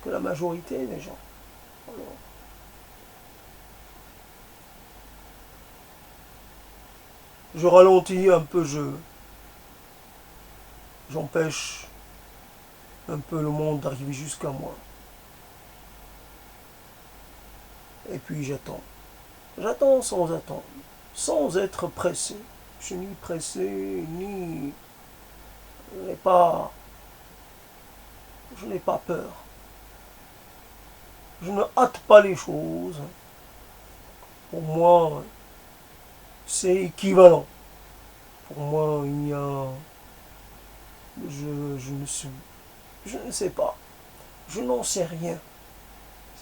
que la majorité des gens. Alors, je ralentis un peu, j'empêche un peu le monde d'arriver jusqu'à moi. Et puis j'attends. J'attends sans attendre, sans être pressé. Je suis ni pressé, ni... Je n'ai pas, je n'ai pas peur. Je ne hâte pas les choses. Pour moi, c'est équivalent. Pour moi, il y a... Je ne suis... Je ne sais pas. Je n'en sais rien.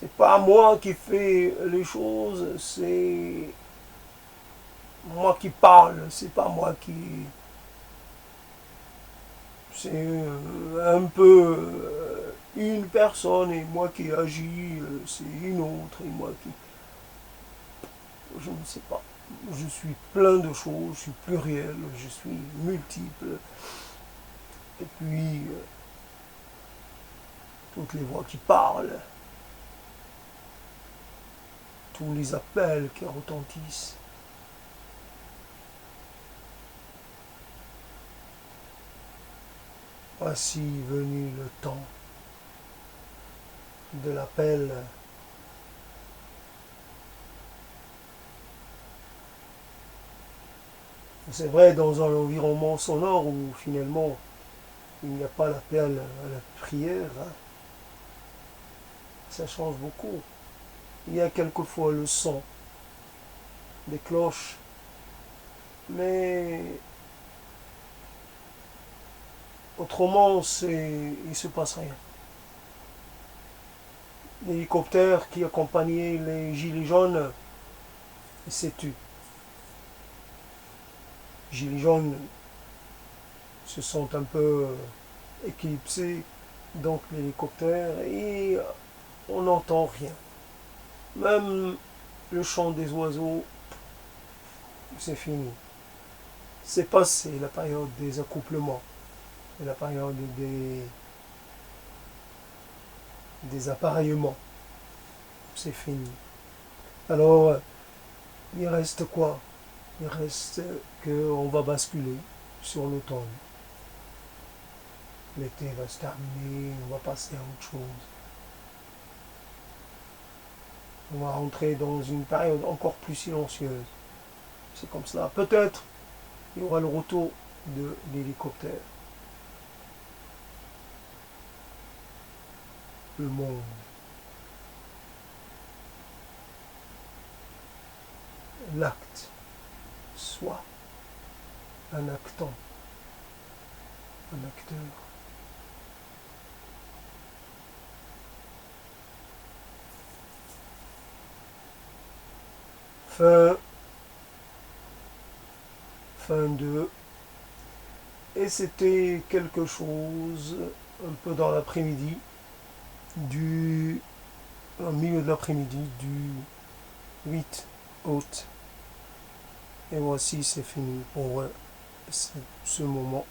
C'est pas moi qui fais les choses, c'est moi qui parle, c'est pas moi qui... C'est un peu une personne et moi qui agis, c'est une autre et moi qui... Je ne sais pas. Je suis plein de choses, je suis pluriel, je suis multiple. Et puis, toutes les voix qui parlent, tous les appels qui retentissent. Voici venu le temps de l'appel. C'est vrai, dans un environnement sonore où finalement il n'y a pas l'appel à la prière, hein, ça change beaucoup. Il y a quelquefois le son. des cloches, mais autrement, il se passe rien. L'hélicoptère qui accompagnait les gilets jaunes, il s'est tué. Les gilets jaunes se sont un peu éclipsés donc l'hélicoptère et on n'entend rien. Même le chant des oiseaux, c'est fini. C'est passé la période des accouplements, la période des appareillements. C'est fini. Alors, il reste quoi? Il reste qu'on va basculer sur l'automne. L'été va se terminer, on va passer à autre chose. On va rentrer dans une période encore plus silencieuse. C'est comme cela. Peut-être il y aura le retour de l'hélicoptère. Le monde. L'acte. Soit un actant. Un acteur. Fin de. Et c'était quelque chose un peu dans l'après-midi, au milieu de l'après-midi du 8 août. Et voici, c'est fini pour ce moment.